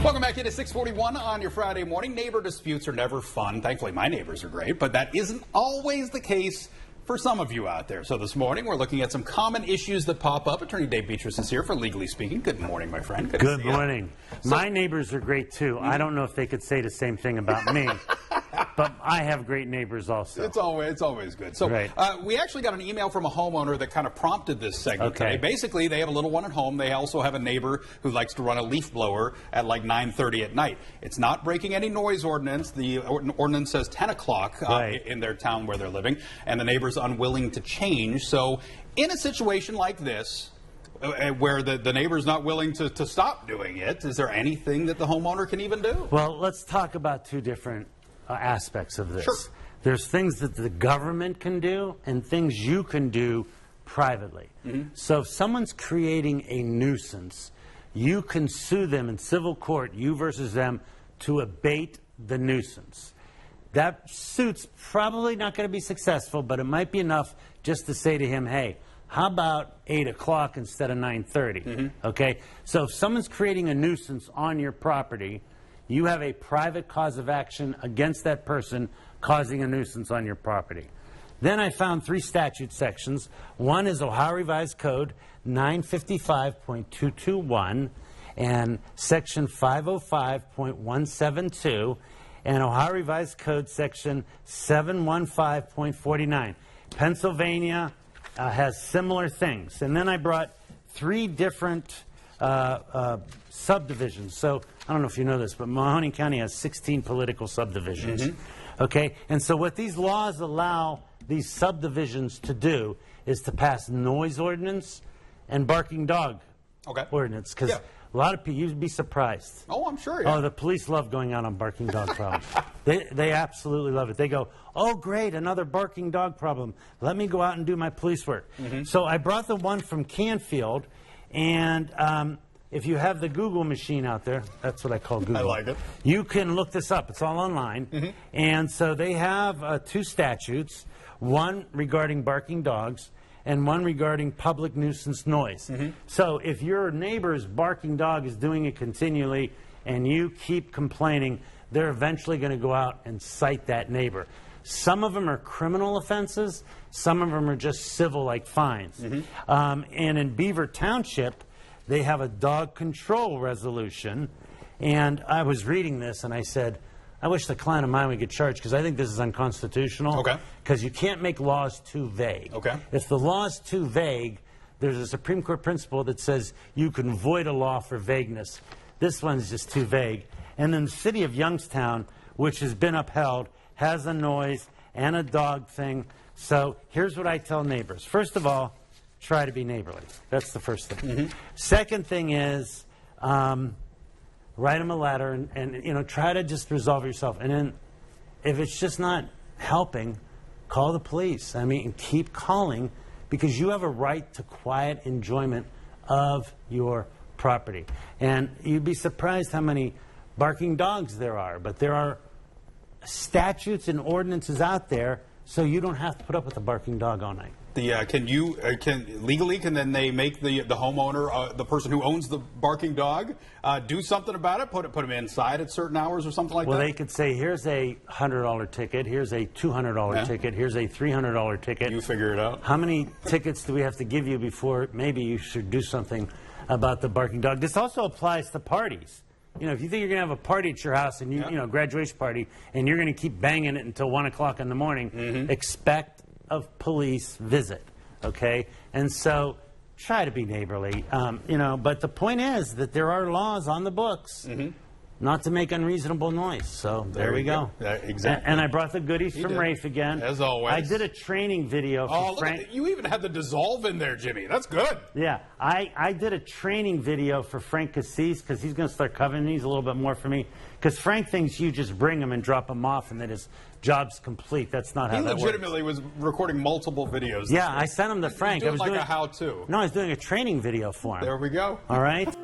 Welcome back into 641 on your Friday morning. Neighbor disputes are never fun. Thankfully, my neighbors are great, but that isn't always the case for some of you out there. So this morning, we're looking at some common issues that pop up. Attorney Dave Betras is here for Legally Speaking. Good morning, my friend. Good morning. My neighbors are great, too. I don't know if they could say the same thing about me. But I have great neighbors also. It's always good. So right. We actually got an email from a homeowner that kind of prompted this segment today. Basically, they have a little one at home. They also have a neighbor who likes to run a leaf blower at like 9:30 at night. It's not breaking any noise ordinance. The ordinance says 10 o'clock in their town where they're living, and the neighbor's unwilling to change. So in a situation like this, where the neighbor's not willing to stop doing it, is there anything that the homeowner can even do? Well, let's talk about two different aspects of this. Sure. There's things that the government can do and things you can do privately. So if someone's creating a nuisance, you can sue them in civil court, you versus them, to abate the nuisance. That suit's probably not going to be successful, but it might be enough just to say to him, hey, how about 8 o'clock instead of 9:30? Okay? So if someone's creating a nuisance on your property, you have a private cause of action against that person causing a nuisance on your property. Then I found 3 statute sections. One is Ohio Revised Code 955.221 and Section 505.172 and Ohio Revised Code Section 715.49. Pennsylvania has similar things. And then I brought 3 different subdivisions. So I don't know if you know this, but Mahoning County has 16 political subdivisions. Okay, and so what these laws allow these subdivisions to do is to pass noise ordinance and barking dog ordinance. Because a lot of people, you'd be surprised. Oh, I'm sure. Oh, the police love going out on barking dog problems. They absolutely love it. They go, oh, great, another barking dog problem. Let me go out and do my police work. So I brought the one from Canfield, and if you have the Google machine out there, that's what I call Google. I like it. You can look this up. It's all online. And so they have 2 statutes, one regarding barking dogs and one regarding public nuisance noise. So if your neighbor's barking dog is doing it continually and you keep complaining, they're eventually going to go out and cite that neighbor. Some of them are criminal offenses. Some of them are just civil, like fines. And in Beaver Township, they have a dog control resolution. And I was reading this, and I said, I wish the client of mine would get charged, because I think this is unconstitutional. Because you can't make laws too vague. If the law is too vague, there's a Supreme Court principle that says you can void a law for vagueness. This one's just too vague. And then the city of Youngstown, which has been upheld, has a noise and a dog thing. So here's what I tell neighbors. First of all, try to be neighborly. That's the first thing. Second thing is write them a letter and you know, try to just resolve yourself. And then if it's just not helping, call the police. I mean, keep calling, because you have a right to quiet enjoyment of your property. And you'd be surprised how many barking dogs there are, but there are statutes and ordinances out there so you don't have to put up with a barking dog all night. Can then they make the homeowner, the person who owns the barking dog, do something about it? Put him inside at certain hours or something like that? Well, they could say, here's a $100 ticket, here's a $200 ticket, here's a $300 ticket. You figure it out. How many tickets do we have to give you before maybe you should do something about the barking dog? This also applies to parties. You know, if you think you're going to have a party at your house and you know, graduation party, and you're going to keep banging it until 1 o'clock in the morning, expect a police visit, okay? And so try to be neighborly, you know, but the point is that there are laws on the books not to make unreasonable noise. So there we go. Exactly. And I brought the goodies from Rafe again. As always. I did a training video for Frank. You even had the dissolve in there, Jimmy. That's good. Yeah. I did a training video for Frank Cassis, because he's going to start covering these a little bit more for me. Because Frank thinks you just bring him and drop him off and that his job's complete. That's not how that works. He legitimately was recording multiple videos. Yeah, I sent him to Frank. I was doing a how-to. No, I was doing a training video for him. There we go. All right.